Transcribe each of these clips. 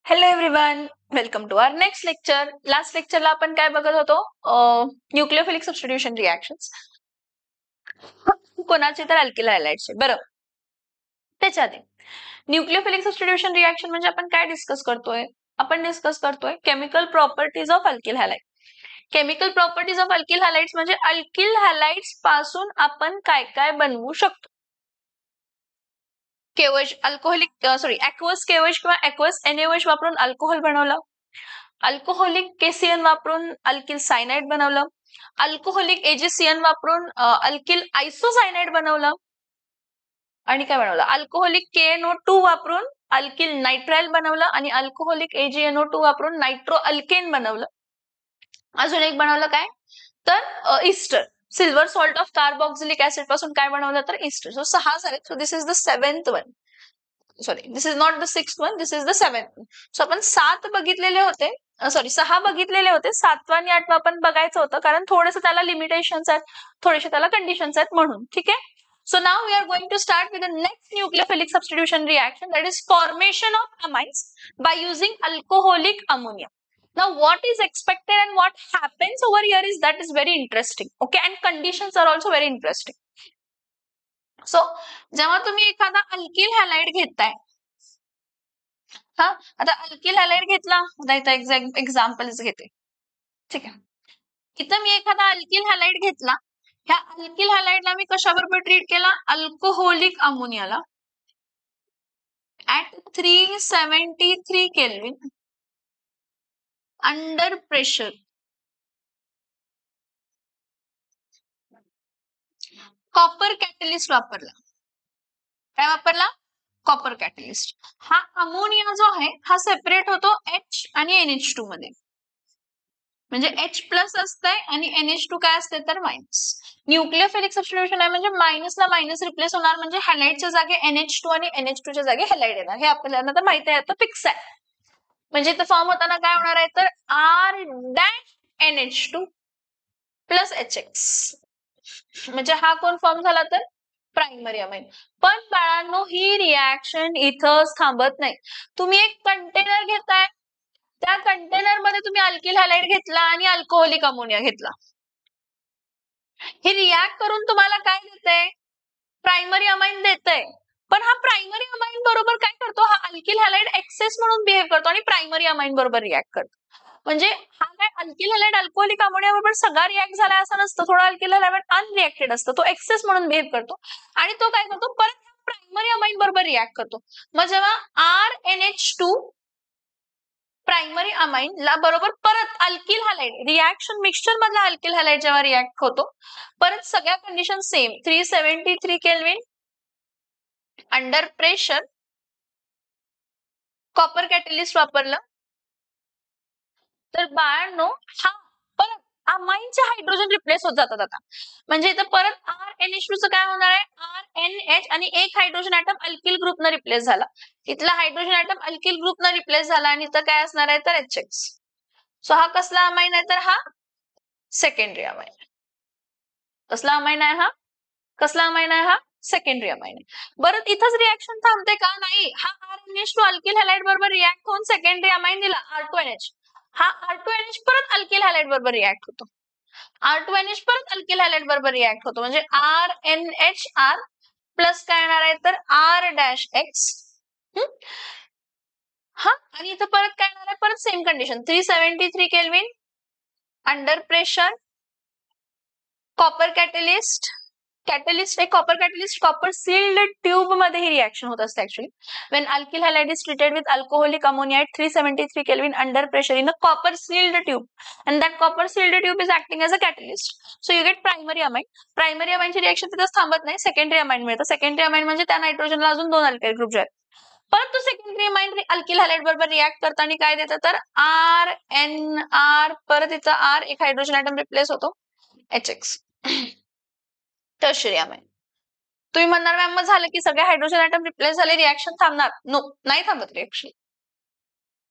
Hello everyone, welcome to our next lecture. Last लेक्चरला आपण काय बघत होतो? Nucleophilic substitution reactions. कोणाचे तर अल्किल हायलाइट्सचे. बरं, त्याच्या आधी न्यूक्लियोफिलिक सबस्टिट्यूशन रिएक्शन म्हणजे आपण काय डिस्कस करतोय? आपण डिस्कस करतोय chemical properties of alkyl highlight. Chemical properties of alkyl highlights म्हणजे अल्किल हायलाइट्स पासून आपण काय काय बनवू शकतो. केवज अल्कोहोलिक ॲक्वस केवज किंवा ॲक्वस NaOH वापरून अल्कोहोल बनवलं. अल्कोहोलिक KCN वापरून अल्किल सायनाइड बनवलं. अल्कोहोलिक AgCN वापरून अल्किल आयसोसायनाइड बनवलं. आणि काय बनवलं? अल्कोहोलिक KNO2 वापरून अल्किल नायट्राइल बनवलं आणि अल्कोहोलिक AgNO2 वापरून नायट्रो अल्केन बनवलं. अजून एक बनवलं काय? तर Easter. Silver salt of carboxylic acid पासून काय बनवलं? तर ईस्टर. सो 6 झाले. So this is the 7th one. Sorry, this is not the 6th one, this is the 7th. So आपण 7 बघितलेले होते. 6 बघितलेले होते. 7वा आणि 8वा आपण बघायचं होतं कारण थोडंसं त्याला लिमिटेशन्स आहेत, थोडेसे त्याला कंडिशन्स आहेत म्हणून. ठीक आहे. So now we are going to start with the next nucleophilic substitution reaction, that is formation of amines by using alcoholic ammonia. Now what is expected and what happens over here is that is very interesting. Okay, and conditions are also very interesting. So जेव्हा तुम्ही एखादा alkyl halide घेताय, आता alkyl halide घेतला, आता examples घेते. ठीक आहे. इथं मी एखादा अल्किल हॅलाइड घेतला, ह्या अल्किल हॅलाइडला मी कशाबरोबर ट्रीट केला? अल्कोहोलिक अमोनियाला at 373 kelvin under pressure. Copper catalyst वापरला. काय वापरला? Copper catalyst. हा अमोनिया जो आहे हा सेपरेट होतो H आणि NH2 मध्ये. म्हणजे H प्लस असतंय आणि NH2 काय असते तर मायनस. न्यूक्लियोफिलिक सबस्टिट्यूशन आहे म्हणजे मायनसला मायनस रिप्लेस होणार, म्हणजे हॅलाइडच्या जागी NH2 आणि NH2च्या जागी हॅलाइड येणार. हे आपल्याला तर माहिती आहे, आता फिक्स आहे. म्हणजे इथं फॉर्म होताना काय होणार आहे तर R-NH2 प्लस HX. म्हणजे हा कोण फॉर्म झाला तर प्रायमरी अमाइन. पण बाळांनो ही रिएक्शन इथंच थांबत नाही. तुम्ही एक कंटेनर घेताय, त्या कंटेनर मध्ये तुम्ही अल्किल हॅलाइड घेतला आणि अल्कोहोलिक अमोनिया घेतला. हे रिॲक्ट करून तुम्हाला काय देतंय? प्रायमरी अमाइन देतंय. पण हा प्रायमरी अमाइन बरोबर काय करतो? हा अल्किल हॅलाइड एक्सेस म्हणून बिहेव करतो आणि प्रायमरी अमाइन बरोबर रिॲक्ट करतो. म्हणजे हा काय अल्किल हॅलाइड अल्कोहोलिक अमोनिया बरोबर सगळा रिॲक्ट झाला असं नसतं. थोडा अल्किल हॅलाइड अनरिएक्टेड असतं. तो एक्सेस म्हणून बिहेव करतो आणि तो काय करतो? परत प्रायमरी अमाइन बरोबर रिॲक्ट करतो. मग जेव्हा RNH2 प्रायमरी अमाइन ला बरोबर परत अल्किल हॅलाइड रिएक्शन मिक्सचर मधला अल्किल हॅलाइड जेव्हा रिॲक्ट होतो, परत सगळ्या condition same. 373 kelvin under pressure, copper catalyst वापरलं. तर बाळांनो हा परत अमाइनचे हायड्रोजन रिप्लेस होत जातात आता. म्हणजे इथं परत RNH2 चं काय होणार आहे? RNH आणि एक हायड्रोजन ऍटम अल्किल ग्रुपनं रिप्लेस झाला. इथला हायड्रोजन ऍटम अल्किल ग्रुपनं रिप्लेस झाला आणि इथं काय असणार आहे तर HX. सो हा कसला अमाइन आहे तर हा सेकंडरी अमाइन. कसला अमाइन आहे हा? कसला अमाइन आहे हा? सेकंडरी अमाइन आहे. बरं इथंच रिएक्शन थांबते का? नाही. हा RNH2 अल्किल हॅलाइड बरोबर रिॲक्ट होऊन सेकंडरी अमाइन दिला R2NH. हा R2NH परत अल्किल हॅलाइड बरोबर रिॲक्ट होतो. R2NH परत अल्किल हॅलाइड बरोबर रिॲक्ट होतो. म्हणजे RNHR प्लस काय येणार आहे तर R-X. हा आणि इथं परत काय येणार आहे? परत same condition. 373 kelvin under pressure, copper catalyst. Catalyst आहे copper catalyst. Copper sealed tube मध्ये ही रिएक्शन होत असते actually. When alkyl halide is treated with alcoholic ammonia at 373 kelvin under pressure in a copper sealed tube and that copper sealed tube is acting as a catalyst. So you get primary amine. Primary अमाइनची reaction तिथंच थांबत नाही, secondary amine मिळतं. Secondary amine म्हणजे त्या नायट्रोजनला अजून 2 alkyl group आहेत. परंतु सेकंडरी अमाइन अल्किल हॅलाइड बरोबर रिॲक्ट करताना काय देतं तर RNR, परत इथं R एक हायड्रोजन ऍटम रिप्लेस होतो HX. Tertiary amine. तुम्ही म्हणणार मॅम झालं की सगळे हायड्रोजन ऍटम रिप्लेस झाले, रिएक्शन थांबणार? नो, नाही थांबत रिएक्शन.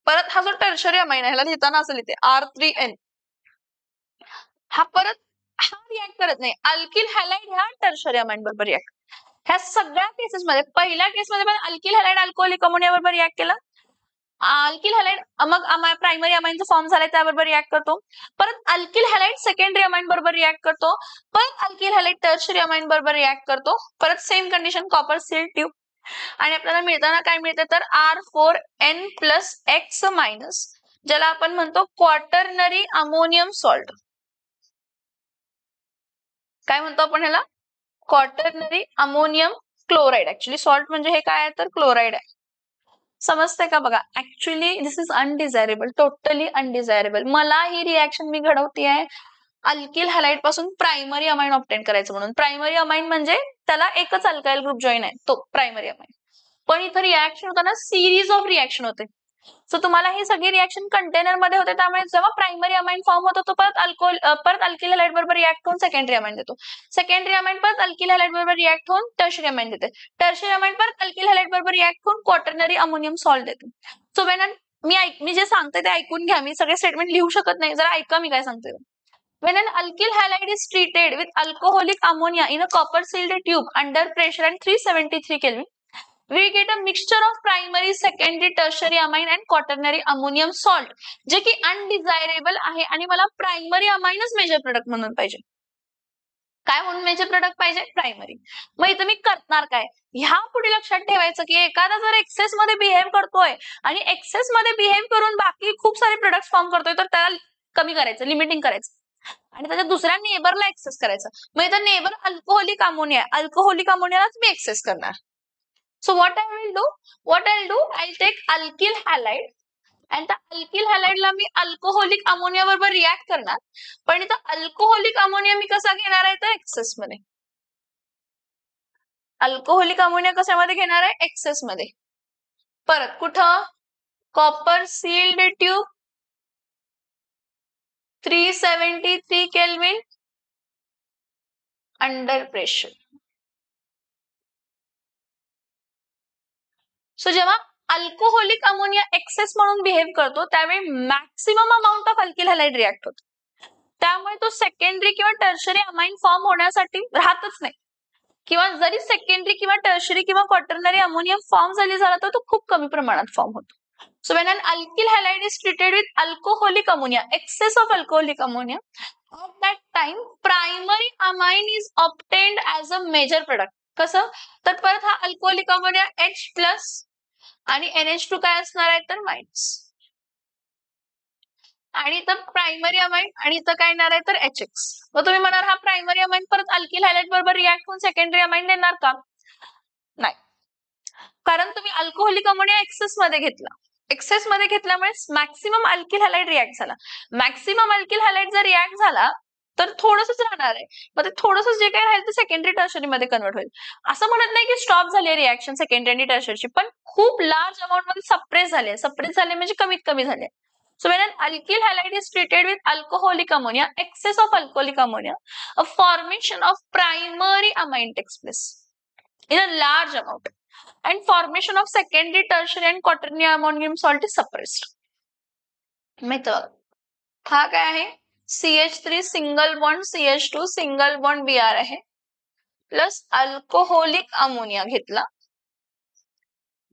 परत हा जो टर्शियरी अमाइन आहे ह्याला लिहिताना असं लिहिते R3N. हा परत हा रिॲक्ट करत नाही. अल्किल हॅलाइड ह्या टर्शियरी अमाइन बरोबर रिॲक्ट. ह्या सगळ्या केसेस मध्ये पहिल्या केस मध्ये पण अल्किल हॅलाइड अल्कोहोलिक अमोनिया बरोबर रिॲक्ट केला. अल्किल हॅलाइड मग प्रायमरी अमाइनचा फॉर्म झालाय त्याबरोबर रिॲक्ट करतो. परत अल्किल हॅलाइड सेकंडरी अमाइन बरोबर रिॲक्ट करतो. परत अल्किल हॅलाइड टर्शरी अमाइन बरोबर रिॲक्ट करतो. परत same condition copper seal tube आणि आपल्याला मिळताना काय मिळतं तर R4N+X- ज्याला आपण म्हणतो क्वाटर्नरी अमोनियम सॉल्ट. काय म्हणतो आपण ह्याला quaternary ammonium chloride. Actually salt म्हणजे हे काय आहे तर क्लोराइड आहे. समजते का बघा. Actually this is undesirable, totally undesirable. मला ही रिॲक्शन मी घडवते आहे अल्किल हॅलाइड पासून प्रायमरी अमाइन ऑब्टेन करायचं म्हणून. प्रायमरी अमाइन म्हणजे त्याला एकच अल्काइल ग्रुप जॉईन आहे तो प्रायमरी अमाइन. पण इथं रिॲक्शन होताना सिरीज ऑफ रिॲक्शन होते. सो तुम्हाला ही सगळी रिॲक्शन कंटेनर मध्ये होते त्यामुळे जेव्हा प्रायमरी अमाइन फॉर्म होतो तो परत अल्किल हॅलाइड बरोबर रिॲक्ट होऊन सेकंडरी अमाइन देतो. सेकंडरी अमाइन परत अल्किल हॅलाइड बरोबर रिॲक्ट होऊन टर्शरी अमाइन देते. टर्शरी अमाइन परत अल्किल हॅलाइड बरोबर रिॲक्ट होऊन क्वाटर्नरी अमोनियम सॉल्ट देते. सो मी जे सांगते ते ऐकून घ्या. मी सगळे स्टेटमेंट लिहू शकत नाही, जरा ऐका मी काय सांगते. When an alkyl halide is treated with alcoholic ammonia in a copper sealed tube under pressure at 373 Kelvin, we get a mixture of primary, secondary, tertiary amine and quaternary ammonium salt, जे की अनडिझायरेबल आहे आणि मला primary अमाइनच major product म्हणून पाहिजे. काय म्हणून major product पाहिजे प्रायमरी. मग इथं मी करणार काय ह्या पुढे लक्षात ठेवायचं की एखादा जर एक्सेस मध्ये बिहेव करतोय आणि एक्सेस मध्ये बिहेव करून बाकी खूप सारे प्रोडक्ट फॉर्म करतोय तर त्याला कमी करायचं, लिमिटिंग करायचं आणि त्याच्या दुसऱ्या नेबरला एक्सेस करायचं. मग इथं नेबर अल्कोहोलिक अमोनिया, अल्कोहोलिक अमोनियालाच मी एक्सेस करणार. So what I will do, I take alkyl halide आणि त्या अल्किल हॅलाइडला मी अल्कोहोलिक अमोनिया बरोबर रिॲक्ट करणार. पण इथं अल्कोहोलिक अमोनिया मी कसा घेणार आहे तर एक्सेस मध्ये. अल्कोहोलिक अमोनिया कशामध्ये घेणार आहे एक्सेस मध्ये. परत कुठं copper sealed tube 373 kelvin under pressure. So जेव्हा अल्कोहोलिक अमोनिया एक्सेस म्हणून बिहेव करतो त्यावेळी maximum amount of alkyl halide react होतो. त्यामुळे तो सेकंडरी किंवा टर्शरी अमाइन फॉर्म होण्यासाठी राहतच नाही. किंवा जरी सेकंडरी किंवा टर्शरी किंवा क्वाटर्नरी अमोनियम फॉर्म झाला तर तो खूप कमी प्रमाणात फॉर्म होतो. So when an alkyl halide is treated with alcoholic ammonia, excess of alcoholic ammonia, at that time primary amine is obtained as a major product. कसं तर परत हा अल्कोहोलिक अमोनिया H+ आणि NH2 काय असणार आहे तर मायनस. आणि इथं प्रायमरी अमाइन आणि इथं काय येणार आहे तर HX. मग तुम्ही म्हणाल हा प्रायमरी अमाइन परत अल्किल हॅलाइड बरोबर रिॲक्ट होऊन सेकंडरी अमाइन देणार का नाही, कारण तुम्ही अल्कोहोलिक अमोनिया एक्सेस मध्ये घेतला. एक्सेस मध्ये घेतल्यामुळे मॅक्सिमम अल्किल हॅलाइड रिॲक्ट झाला. मॅक्सिमम अल्किल हॅलाइड जर रिॲक्ट झाला तर थोडंसंच राहणार आहे. मग ते थोडंसं जे काय राहील ते सेकंडरी टर्शरी मध्ये कन्वर्ट होईल. असं म्हणत नाही की स्टॉप झाली रिॲक्शन सेकंडरी आणि टर्शरीची, पण खूप लार्ज अमाउंट मध्ये सप्रेस झाले. सप्रेस झाले म्हणजे कमीत कमी झाले. So when an alkyl halide is treated with alcoholic ammonia, excess of alcoholic ammonia, a formation of primary amine takes place in a large amount, and formation of secondary, tertiary, and quaternary ammonium salt is suppressed. Method हा काय आहे CH3 single bond CH2 single bond Br आहे plus alcoholic ammonia घेतला.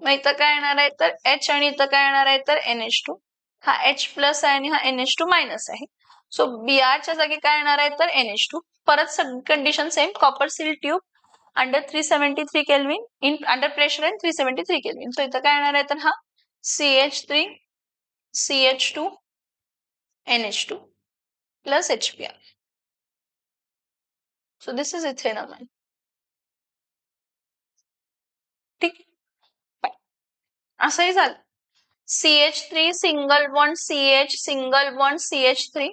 मग इथं काय येणार आहे तर H आणि इथं काय येणार आहे तर NH2. हा H+ आहे आणि हा NH2- आहे. सो Br च्या जागी काय येणार आहे तर NH2. परत condition same copper seal tube under 373 kelvin in under pressure end 373 kelvin. So इथं काय येणार आहे तर हा CH3 CH2 NH2 plus HBr. So this is ethanol. ठीक असंही झालं. CH3 single bond CH single bond CH3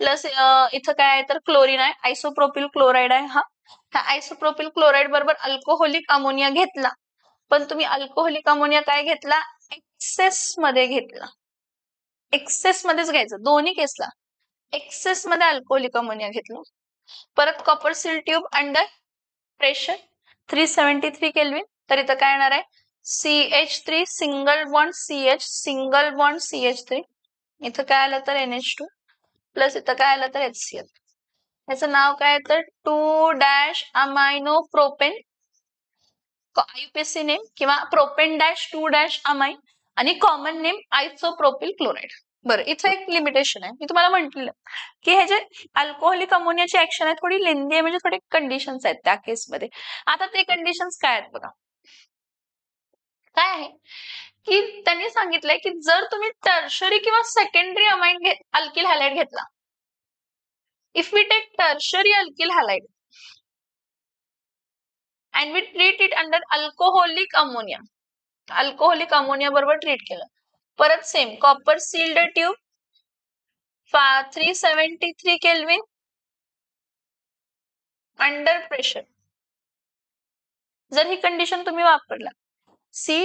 plus इथं काय आहे तर क्लोरीन आहे, आयसोप्रोपिल क्लोराइड आहे. हा आयसोप्रोपिल क्लोराइड बरोबर अल्कोहोलिक अमोनिया घेतला, पण तुम्ही अल्कोहोलिक अमोनिया काय घेतला एक्सेस मध्ये घेतला. एक्सेस मध्येच घ्यायचं दोन्ही केसला. एक्सेस मध्ये अल्कोहोलिक अमोनिया घेतला. परत copper seal tube under pressure 373 kelvin. तर इथं काय येणार आहे CH3 single bond CH single bond CH3. इथं काय आलं तर NH2 प्लस इथं काय आलं तर HCl. याचं नाव काय तर 2-अमायनो प्रोपेन IUPAC नेम किंवा प्रोपेन -2- अमाइन आणि कॉमन नेम आयसोप्रोपिल क्लोराईड. बरं, इथं एक लिमिटेशन आहे, मी तुम्हाला म्हटलेलं की हे जे अल्कोहोलिक अमोनियाची ऍक्शन आहे थोडी लेंदी आहे, म्हणजे थोडे कंडिशन्स आहेत त्या केसमध्ये. आता ते कंडिशन्स काय आहेत बघा. काय आहे की त्यांनी सांगितलंय की जर तुम्ही टर्शरी किंवा सेकंडरी अमाइन अल्किल हॅलाइड घेतला, if we take tertiary alkyl halide and we treat it under alcoholic ammonia, alcoholic ammonia बरोबर ट्रीट केलं, परत same copper sealed tube 373 kelvin under pressure, जर ही कंडिशन तुम्ही वापरला, सी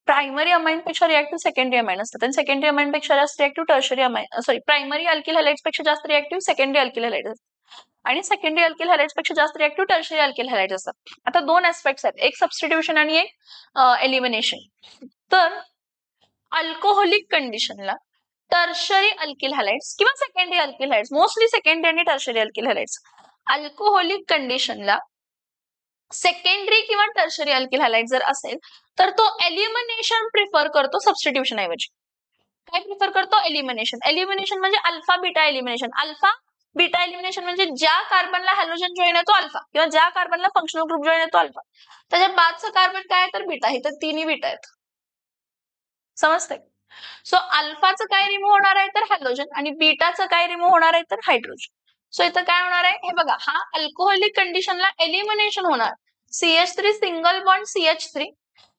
प्रायमरी अमाइन पेक्षा reactive secondary amine असतात आणि सेकंडरी अमाइन पेक्षा जास्त reactive tertiary amine, sorry primary alkyl halides पेक्षा जास्त रिएक्टिव्ह सेकंडरी अल्किल हॅलाइड्स असतात आणि सेकंडरी अल्किल हॅलाइड्स पेक्षा जास्त रिएक्टिव्ह टर्शरी अल्किल हॅलाइड्स असतात. आता दोन ऍस्पेक्ट्स आहेत, एक सबस्टिट्यूशन आणि एक एलिमिनेशन. तर अल्कोहोलिक कंडिशनला टर्शरी अल्किल हॅलाइड्स किंवा सेकंडरी अल्किल हॅलाइड्स, मोस्टली सेकंडरी आणि टर्शरी अल्किल हॅलाइड्स, अल्कोहोलिक कंडिशनला सेकंडरी किंवा टर्शरी अल्किल हॅलाइड जर असेल तर तो एलिमिनेशन प्रिफर करतो सबस्टिट्यूशन ऐवजी. काय प्रिफर करतो? एलिमिनेशन. एलिमिनेशन म्हणजे alpha beta elimination. Alpha beta elimination म्हणजे ज्या कार्बनला हॅलोजन जॉईन येतो अल्फा किंवा ज्या कार्बनला फंक्शनल ग्रुप जॉईन येतो अल्फा, त्याच्या बादचं कार्बन काय आहे तर बीटा, हे तर तिन्ही बीटा आहेत. समजतंय? सो अल्फाचं काय रिमूव्ह होणार आहे तर हॅलोजन आणि बीटाचं काय रिमूव्ह होणार आहे तर हायड्रोजन. सो इथं काय होणार आहे हे बघा, हा अल्कोहोलिक कंडिशनला एलिमिनेशन होणार. CH3 single bond CH3,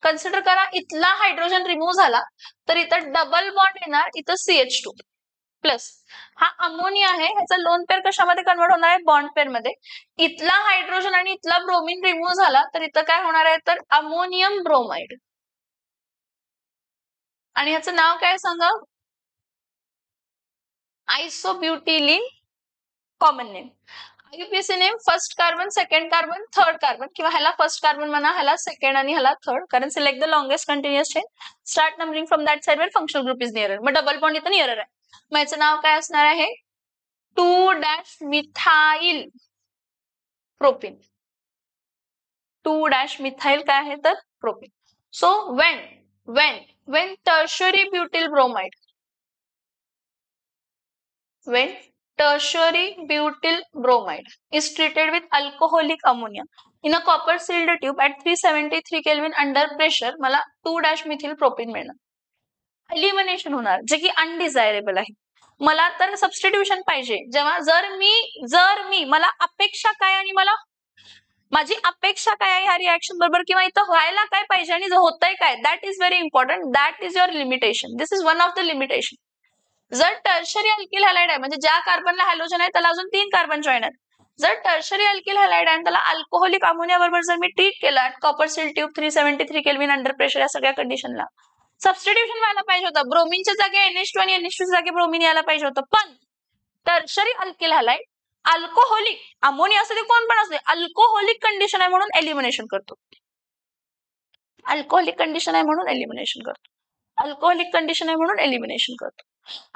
consider करा इथला हायड्रोजन रिमूव्ह झाला तर इथं डबल बॉन्ड येणार, इथं CH2 प्लस हा अमोनिया आहे, ह्याचा लोन पेअर कशामध्ये कन्वर्ट होणार आहे? बॉन्ड पेअर मध्ये. इथला हायड्रोजन आणि इथला ब्रोमिन रिमूव्ह झाला तर इथं काय होणार आहे तर अमोनियम ब्रोमाइड. आणि ह्याचं नाव काय सांगा? Isobutylene common name. IUPAC name first carbon, second carbon, third carbon, किंवा ह्याला फर्स्ट कार्बन म्हणा, ह्याला सेकंड आणि ह्याला थर्ड, कारण select the longest continuous chain, start numbering from that side where functional group is nearer. मग डबल बॉन्ड इथं nearer आहे, मग याचं नाव काय असणार आहे? 2-मिथाइल प्रोपिन. 2-मिथाइल काय आहे तर propyne. So when tertiary butyl bromide, when tertiary butyl bromide is treated with alcoholic ammonia in a copper sealed tube at 373 Kelvin under pressure, मला 2-methyl propene मिळणार. एलिमिनेशन होणार, जे की अनडिझायरेबल आहे. मला तर सबस्टिट्यूशन पाहिजे. जेव्हा जर मी मला अपेक्षा काय आणि मला माझी अपेक्षा काय आहे ह्या रिएक्शन बरोबर, किंवा इथं व्हायला काय पाहिजे आणि होतंय काय, that is very important. That is your limitation. This is one of the limitation. जर टर्शरी अल्किल हॅलाइड आहे, म्हणजे ज्या कार्बनला हॅलोजन आहे त्याला अजून 3 कार्बन जॉईन आहेत, जर टर्शरी अल्किल हॅलाइड आहे त्याला अल्कोहोलिक अमोनिया बरोबर जर मी ट्रीट केलं copper seal tube 373 kelvin under pressure, या सगळ्या कंडिशनला सबस्टिट्यूशन व्हायला पाहिजे होतं. ब्रोमिनच्या जागी NH2 आणि NH2 च्या जागी ब्रोमिन यायला पाहिजे होतं. पण tertiary alkyl halide alcoholic ammonia असते कोण पण असते, अल्कोहोलिक कंडिशन आहे म्हणून एलिमिनेशन करतो. अल्कोहोलिक कंडिशन आहे म्हणून एलिमिनेशन करतो. अल्कोहोलिक कंडिशन आहे म्हणून एलिमिनेशन करतो.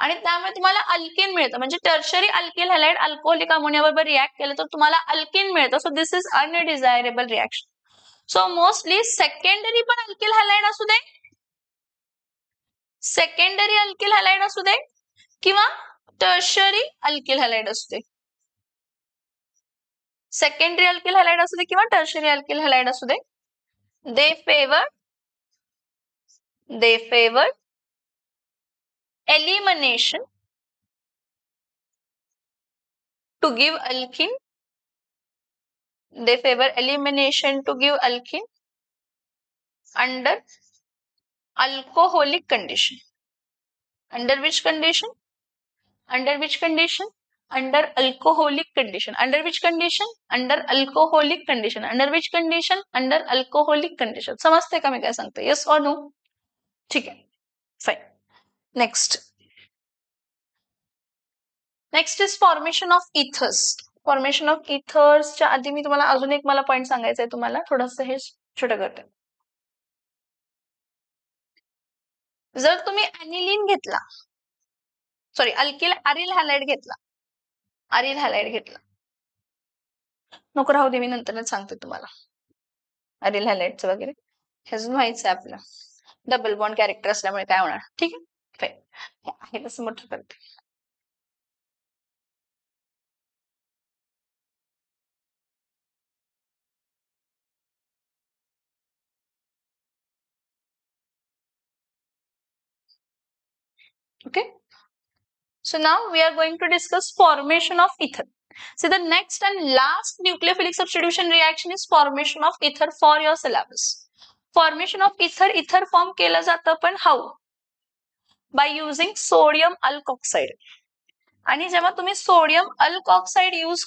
आणि त्यामुळे तुम्हाला अल्किन मिळतं, म्हणजे tertiary alkyl halide alcoholic ammonia बरोबर रिॲक्ट केलं तर तुम्हाला अल्किन मिळतं. So this is undesirable reaction. So mostly secondary पण अल्किल हॅलाइड असू दे, सेकंडरी अल्किल हॅलाइड असू दे किंवा टर्शरी अल्किल हॅलाइड असू दे, सेकंडरी अल्किल हॅलाइड असू दे किंवा टर्शरी अल्किल हॅलाइड असू दे, they favor elimination to give alkene. They favor elimination to give alkene under alcoholic condition. Under which condition? Under which condition? Under alcoholic condition. Under which condition? Under alcoholic condition. Under which condition? Under alcoholic condition. समजते का मी काय सांगते? Yes or no? ठीक आहे, fine. Next is formation of ethers. Formation of इथर्सच्या आधी मी तुम्हाला अजून एक मला पॉइंट सांगायचं आहे, तुम्हाला थोडंसं हे छोटं करते. जर तुम्ही ऍनिलीन घेतला, सॉरी अरिल हॅलाइड घेतला, नको राहू दे, मी नंतर सांगते तुम्हाला अरिल हॅलाइडचं वगैरे, हे अजून व्हायचं आहे आपलं. डबल बॉन्ड कॅरेक्टर असल्यामुळे काय होणार. ठीक आहे, आहे तसं मोठं करते. Okay, so now we are going to discuss formation of ether. So the next and last nucleophilic substitution reaction is formation of ether for your syllabus. Formation of ether form केलं जातं, पण how? By using sodium alkoxide. आणि जेव्हा तुम्ही sodium अल्कॉक्साइड use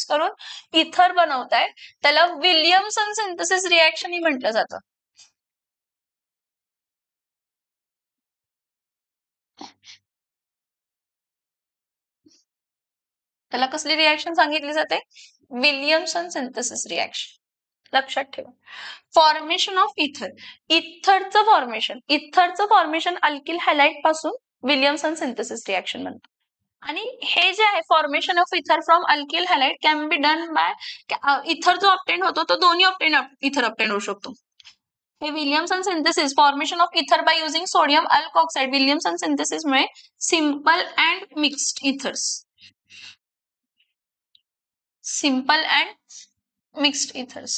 करून इथर बनवताय, त्याला विलियमसन सिंथेसिस रिएक्शन ही म्हटलं जातं. त्याला कसली रिएक्शन सांगितली जाते? Williamson synthesis reaction. लक्षात ठेवा. फॉर्मेशन ऑफ इथरचं फॉर्मेशन अल्किल हॅलाइड पासून विलियमसन सिंथेसिस रिएक्शन म्हणतात. आणि हे जे आहे formation of ether from alkyl halide can be done by ether जो ऑब्टेन होतो तो दोन्ही इथर ऑब्टेन होऊ शकतो. हे Williamson synthesis formation of ether by using sodium alkoxide Williamson synthesis मुळे simple and mixed ethers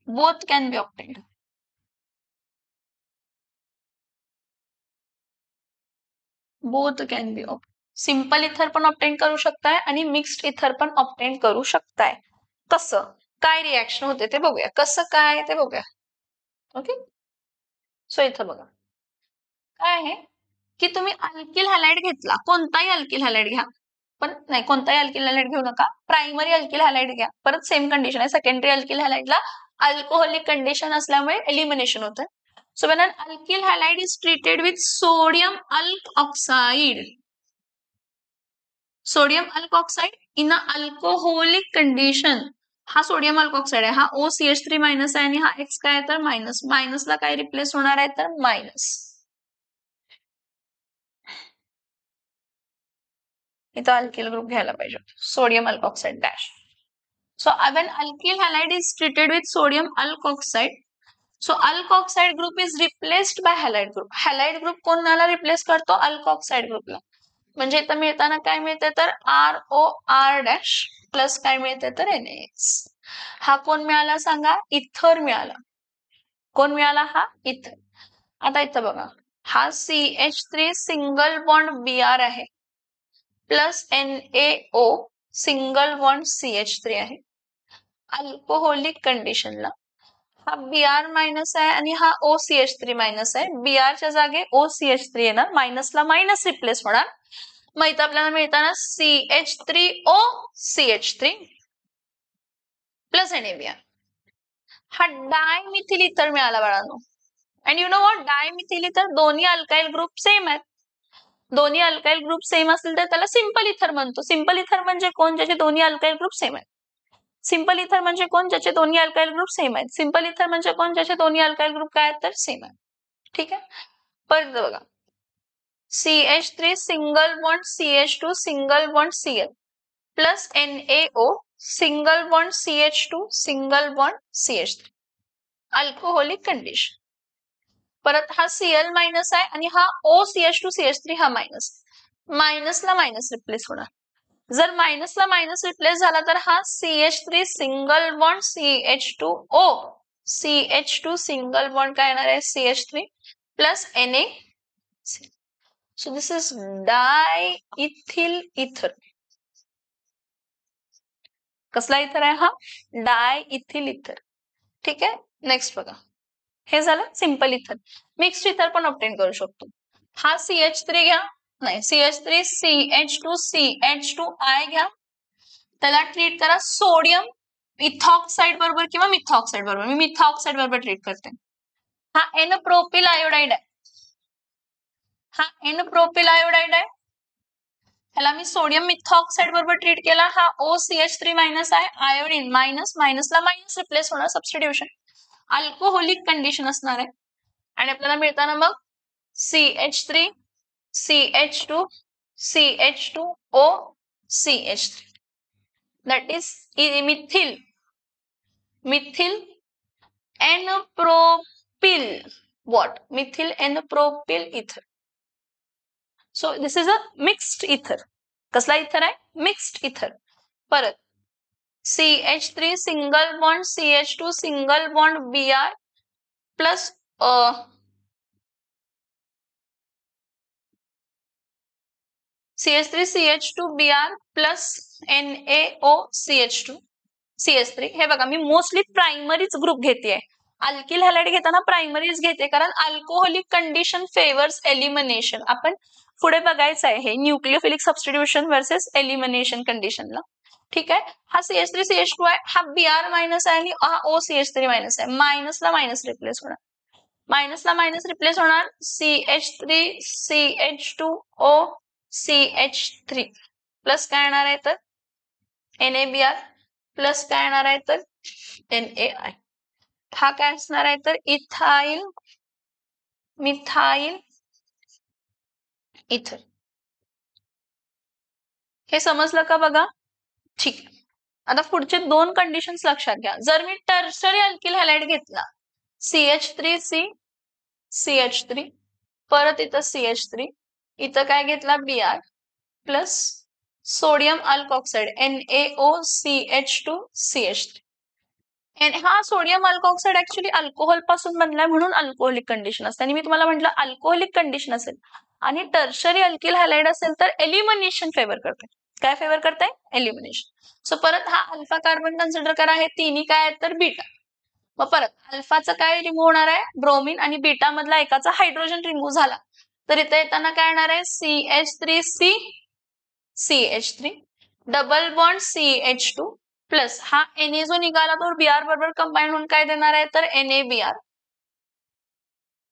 both can be obtained. Simple ether पण ऑब्टेन करू शकताय आणि मिक्स्ड इथर पण ऑब्टेन करू शकताय. कसं काय रिएक्शन होते ते बघूया. कसं काय ते बघूया. ओके, सो इथं बघा काय आहे की तुम्ही अल्किल हॅलाइड घेतला, कोणताही अल्किल हॅलाइड घ्या, पण नाही कोणताही अल्किल हॅलाइड घेऊ नका, प्रायमरी अल्किल हॅलाइड घ्या. परत सेम कंडिशन आहे, सेकंडरी अल्किल हॅलाइडला अल्कोहोलिक कंडिशन असल्यामुळे एलिमिनेशन होतं. So when an alkyl halide is treated with sodium alkoxide in a alcoholic condition, हा सोडियम अल्कोक्साइड आहे, हा OCH3 मायनस आहे आणि हा X काय तर मायनस. मायनसला काय रिप्लेस होणार आहे तर मायनस. इथं अल्किल ग्रुप घ्यायला पाहिजे, sodium alkoxide dash. So when alkyl halide is treated with sodium alkoxide, so alkoxide group is replaced by halide group. halide group कोणाला रिप्लेस करतो? अल्कोक्साइड ग्रुपला. म्हणजे इथं मिळताना काय मिळते तर ROR डॅश प्लस काय मिळते तर NaX. हा कोण मिळाला सांगा? इथर मिळाला. कोण मिळाला? हा इथर. आता इथं बघा, हा CH3 सिंगल बॉन्ड Br आहे plus NaO single bond CH3 आहे. अल्कोहोलिक कंडिशनला हा Br मायनस आहे आणि हा OCH3 मायनस आहे. Br च्या जागे OCH3 येणार, मायनसला मायनस रिप्लेस होणार. मग इथं आपल्याला मिळताना CH3O CH3 प्लस NaBr. हा डायमिथिल इथर मिळाला बाळांनो. And you know what, dimethyl इथर दोन्ही अल्काइल ग्रुप सेम आहेत. दोन्ही अल्काइल ग्रुप सेम असतील तर त्याला सिंपल इथर म्हणतो. सिंपल इथर म्हणजे कोण? ज्याचे दोन्ही अल्काइल ग्रुप सेम आहेत. सिंपल इथर म्हणजे कोण? ज्याचे दोन्ही अल्काइल ग्रुप सेम आहेत. सिंपल इथर म्हणजे कोण? ज्याचे दोन्ही अल्काइल ग्रुप काय आहेत तर सेम आहेत. ठीक आहे, परत बघा, CH3 single bond CH2 single bond Cl plus NaO single bond CH2 single bond CH3 alcoholic condition. परत हा Cl मायनस आहे आणि हा OCH2 CH3 हा मायनस. मायनसला मायनस रिप्लेस होणार. जर मायनसला मायनस रिप्लेस झाला तर हा CH3 single bond CH2O CH2 single bond काय येणार आहे CH3 plus Na. So this is डायइथिल इथर. कसला इथर आहे हा? डायइथिल इथर. ठीक आहे, नेक्स्ट बघा, हे झालं सिंपल इथर. मिक्स्ड इथर पण ऑब्टेन करू शकतो. हा CH3 घ्या, नाही CH3 CH2I घ्या, त्याला ट्रीट करा सोडियम इथॉक्साइड बरोबर किंवा मिथॉक्साइड बरोबर. मी मिथॉक्साइड बरोबर ट्रीट करते. हा N प्रोपिल आयोडाइड आहे, हा N प्रोपिल आयोडाइड आहे, ह्याला मी सोडियम मिथॉक्साइड बरोबर ट्रीट केला. हा OCH3 मायनस आहे, आयोडीन मायनस, मायनसला मायनस रिप्लेस होणार, सबस्टिट्यूशन. अल्कोहोलिक कंडिशन असणार आहे आणि आपल्याला मिळताना मग CH3 CH2 CH2O CH3 that is methyl methyl n propyl what methyl n propyl ether. So this is a mixed ether. कसला इथर आहे मिक्स्ड इथर. परत CH3 single bond CH2 single bond Br plus CH3 CH2 Br plus NaOCH2 CH3. हे बघा मी mostly प्रायमरीच group घेते. Alkyl halide घेताना primaries घेते कारण अल्कोहोलिक कंडिशन फेवर्स एलिमिनेशन. आपण पुढे बघायचं आहे हे न्यूक्लियोफिलिक सबस्टिट्यूशन वर्सेस एलिमिनेशन कंडिशनला. ठीक आहे. हा CH3 CH2 आहे, हा Br मायनस आहे आणि हा OCH3 मायनस आहे. मायनसला मायनस रिप्लेस होणार, मायनसला मायनस रिप्लेस होणार. CH3 CH2O CH3 प्लस काय येणार आहे तर NaBr प्लस काय येणार आहे तर NaI. हा काय असणार आहे तर इथाइल मिथाइल इथर. हे समजलं का बघा. ठीक आहे. आता पुढचे दोन कंडिशन्स लक्षात घ्या. जर मी टर्शरी अल्किल हॅलाइड घेतला CH3C CH3 परत इथं CH3 इथं काय घेतला Br plus sodium अल्कॉक्साइड NaOCH2 CH3. हा सोडियम अल्कॉक्साइड ऍक्च्युली अल्कोहोल पासून बनलाय म्हणून अल्कोहोलिक कंडिशन असते. आणि मी तुम्हाला म्हटलं अल्कोहोलिक कंडिशन असेल आणि टर्शरी अल्किल हॅलाइड असेल तर एलिमिनेशन फेवर करते. काय फेवर करते एलिमिनेशन. सो परत हा अल्फा कार्बन कन्सिडर करा. हे तिन्ही काय आहेत तर बीटा. मग परत अल्फाचं काय रिमूव्ह होणार आहे ब्रोमिन आणि बीटा मधला एकाचा हायड्रोजन रिमूव्ह झाला तर इथे येताना काय येणार आहे CH3C CH3 double bond CH2 plus हा Na जो निघाला तो Br बरोबर कंबाईन होऊन काय देणार आहे तर NaBr.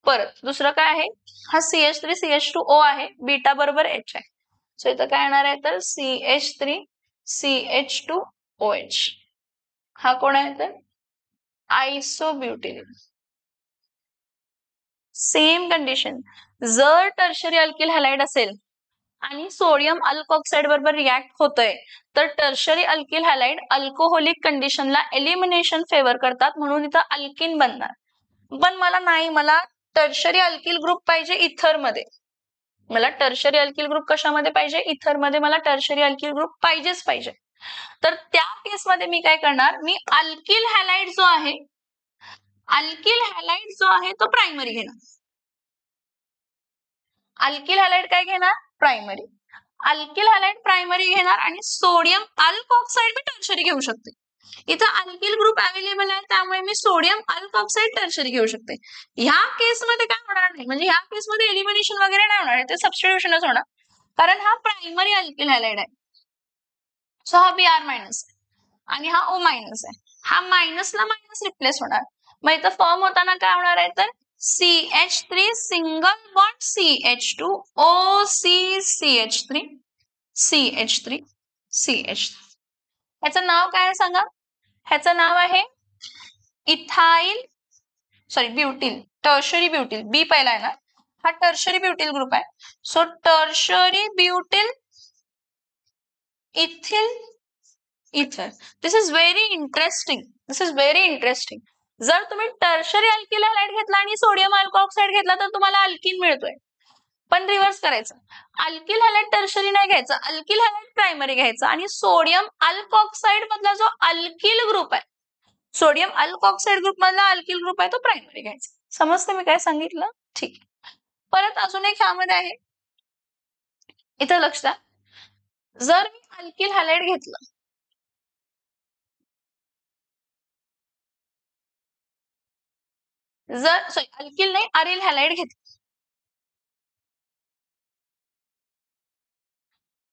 परत दुसरं काय आहे हा CH3 CH2O आहे बीटा बरोबर H आहे. सो इथं काय येणार आहे तर CH3 CH2OH. हा कोण आहे तर आयसोब्युटिल. सेम कंडिशन जर टर्शरी अल्किल हॅलाइड असेल आणि सोडियम अल्कॉक्साइड बरोबर रिॲक्ट होतोय तर टर्शरी अल्किल हॅलाइड अल्कोहोलिक कंडिशनला एलिमिनेशन फेवर करतात म्हणून इथं अल्किन बनणार. पण मला नाही, मला टर्शरी अल्किल ग्रुप पाहिजे इथर मध्ये. मला टर्शरी अल्किल ग्रुप कशामध्ये पाहिजे इथर मध्ये. मला टर्शरी अल्किल ग्रुप पाहिजेच पाहिजे. तर त्या केसमध्ये मी काय करणार मी अल्किल हॅलाइड जो आहे अल्किल हॅलाइड जो आहे तो प्रायमरी घेणार. अल्किल हॅलाइड काय घेणार प्रायमरी. अल्किल हॅलाइड प्रायमरी घेणार आणि सोडियम अल्कॉक्साइड मी टर्शरी घेऊ शकते. इथं अल्किल ग्रुप अवेलेबल आहे त्यामुळे मी सोडियम अल्कॉक्साइड टर्शरी घेऊ शकते. ह्या केसमध्ये काय होणार नाही म्हणजे ह्या केसमध्ये एलिमिनेशन वगैरे नाही होणार, ते सबस्टिट्यूशनच होणार कारण हा प्रायमरी अल्किल हॅलाइड आहे. सो हा Br मायनस आहे आणि हा O मायनस आहे. हा मायनसला मायनस रिप्लेस होणार. मग इथं फॉर्म होताना काय होणार आहे तर CH3 single bond CH2 OCCH3 CH3 CH3. ह्याचं नाव काय आहे सांगा. ह्याचं नाव आहे इथाइल ब्युटिल टर्शरी ब्युटिल. बी पहिला आहे ना, हा टर्शरी ब्युटिल ग्रुप आहे. So tertiary butyl ethyl ether. This is very interesting. This is very interesting. जर तुम्ही टर्शरी अल्किल हॅलाइड घेतला आणि सोडियम अल्कॉक्साइड घेतला तर तुम्हाला अल्किन मिळतोय. पण रिव्हर्स करायचं, अल्किल हॅलाइड टर्शरी नाही घ्यायचं, अल्किल हॅलाइड प्रायमरी घ्यायचं आणि सोडियम अल्कॉक्साइड मधला जो अल्किल ग्रुप आहे सोडियम अल्कॉक्साइड ग्रुप मधला अल्किल ग्रुप आहे तो प्रायमरी घ्यायचा. समजतं मी काय सांगितलं. ठीक. परत अजून एक ह्यामध्ये आहे इथं लक्ष द्या. जर मी अल्किल हॅलाइड घेतलं जर अल्किल नाही अरिल हॅलाइड घेतलं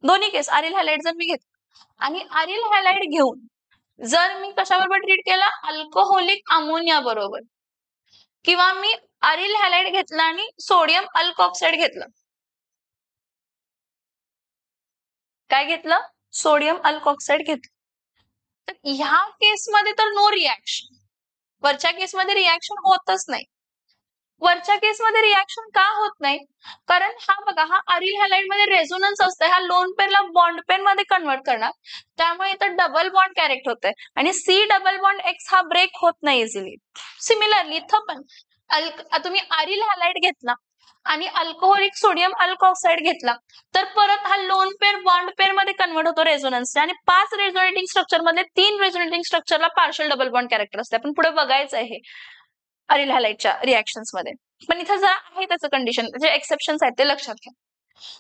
दोन्ही केस अरिल हॅलाइड जर मी घेतलं आणि अरिल हॅलाइड घेऊन जर मी कशाबरोबर ट्रीट केला अल्कोहोलिक अमोनिया बरोबर किंवा मी अरिल हॅलाइड घेतला आणि सोडियम अल्कॉक्साइड घेतलं. काय घेतलं सोडियम अल्कॉक्साइड घेतलं. तर ह्या केसमध्ये तर नो रिॲक्शन. वरच्या केसमध्ये रिॲक्शन होतच नाही. वरच्या केसमध्ये रिॲक्शन का होत नाही? कारण हा बघा, हा अरिल हॅलाइड मध्ये रेझोनन्स असतं, हा लोन पेअरला बॉन्ड पेअर मध्ये कन्वर्ट करणार, त्यामुळे इथं डबल बॉन्ड कॅरेक्ट होतंय आणि सी डबल बॉन्ड एक्स हा ब्रेक होत नाही इझिली. सिमिलरली इथं पण तुम्ही अरिल हॅलाइड घेतला आणि अल्कोहोलिक सोडियम अल्कोऑक्साइड घेतला तर परत हा लोन पेअर बॉन्ड पेअर मध्ये कन्वर्ट होतो रेझोनन्स आणि 5 रेझोनेटिंग स्ट्रक्चर मध्ये 3 रेझोनेटिंग स्ट्रक्चरला पार्शियल डबल बॉन्ड कॅरेक्टर असते. आपण पुढे बघायचं आहे अरिल हॅलाइडच्या रिॲक्शन्स मध्ये, पण इथं जरा आहे त्याचं कंडिशन, जे एक्सेप्शन्स आहेत ते लक्षात घ्या.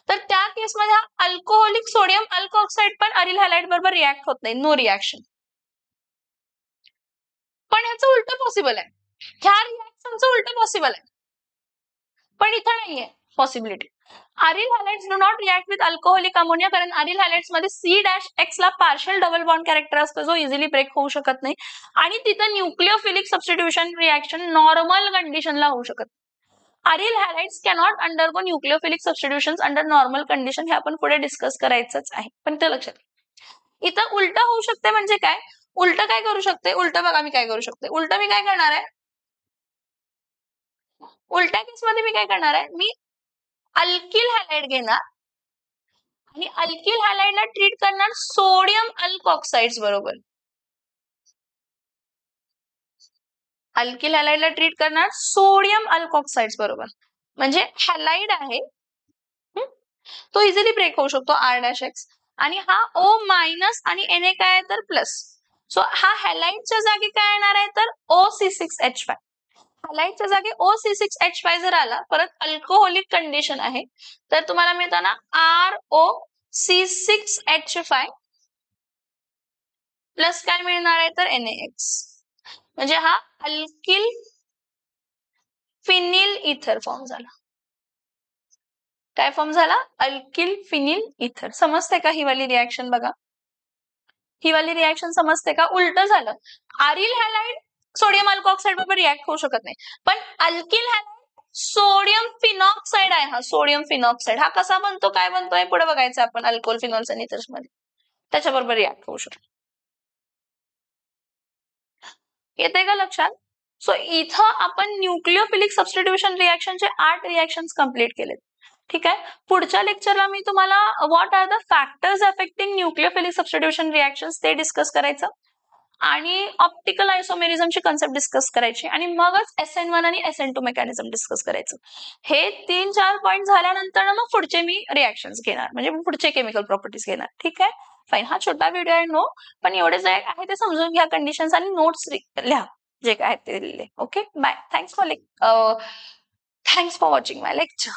तर त्या केसमध्ये हा अल्कोहोलिक सोडियम अल्कोऑक्साइड पण अरिल हॅलाइड बरोबर रिॲक्ट होत नाही, नो रिॲक्शन. पण ह्याचं उलट पॉसिबल आहे, ह्या रिॲक्शनचं उलट पॉसिबल आहे, पण इथं नाहीये possibility. Aryl halides do not react with alcoholic ammonia, कारण अरिल हॅलाइड्स मध्ये C' ला पार्शियल डबल बॉन्ड कॅरेक्टर असतो जो इझिली ब्रेक होऊ शकत नाही आणि तिथं न्यूक्लिओफिलिक सबस्टिट्यूशन रिॲक्शन नॉर्मल कंडिशनला होऊ शकत. Aryl halides cannot undergo nucleophilic substitutions under normal condition, हे आपण पुढे डिस्कस करायचंच आहे, पण ते लक्षात. इथं उलट होऊ शकते म्हणजे काय? उलट काय करू शकते? उलट बघा मी काय करू शकते. उलट मी काय करणार आहे, उलट्या केसमध्ये मी काय करणार आहे, मी अल्किल हॅलाइड घेणार आणि अल्किल हॅलाइडला ट्रीट करणार सोडियम अल्कोऑक्साइड्स बरोबर. अल्किल हॅलाइडला ट्रीट करणार सोडियम अल्कोऑक्साइड्स बरोबर. म्हणजे हॅलाइड आहे तो इझिली ब्रेक होऊ शकतो R'(X) आणि हा O- आणि Na काय आहे तर प्लस. सो हा हॅलाइडच्या जागी काय येणार आहे तर OC6H5. हॅलाइडच्या जागी OC6H5 जर आला, परत अल्कोहोलिक कंडिशन आहे, तर तुम्हाला मिळतं ना ROC6H5 प्लस काय मिळणार आहे तर NaX. म्हणजे हा अल्किल फिनिल इथर फॉर्म झाला. काय फॉर्म झाला? अल्किल फिनिल इथर. समजते का ही वाली रिॲक्शन? बघा, ही वाली रिॲक्शन समजते का? उलट झालं, अरिल हॅलाइड सोडियम अल्कोऑक्साइड बरोबर रिॲक्ट होऊ शकत नाही, पण अल्किल हॅलाइड सोडियम फिनॉक्साइड आहे, हा सोडियम फिनॉक्साइड हा कसा बनतो, काय बनतोय पुढे बघायचं आपण अल्कोहोल फिनॉल्स आणि इथर्स मध्ये, त्याच्याबरोबर रिॲक्ट होऊ शकतो. येते का लक्षात? सो इथं आपण न्यूक्लिओफिलिक सबस्टिट्यूशन रिॲक्शनचे 8 रिॲक्शन्स कंप्लीट केलेत. ठीक आहे, पुढच्या लेक्चरला मी तुम्हाला what are the factors affecting nucleophilic substitution reactions ते डिस्कस करायचं आणि ऑप्टिकल आयसोमेरिझमची कन्सेप्ट डिस्कस करायची आणि मगच SN1 आणि SN2 मेकॅनिझम डिस्कस करायचं. हे 3-4 पॉईंट झाल्यानंतर मग पुढचे मी रिॲक्शन्स घेणार, म्हणजे पुढचे केमिकल प्रॉपर्टीज घेणार. ठीक आहे, फाईन. हा छोटा व्हिडिओ आहे नो, पण एवढे जे आहे ते समजून घ्या कंडिशन्स आणि नोट्स लिहा जे काय ते लिहिले. Okay, bye. Thanks for watching my lecture.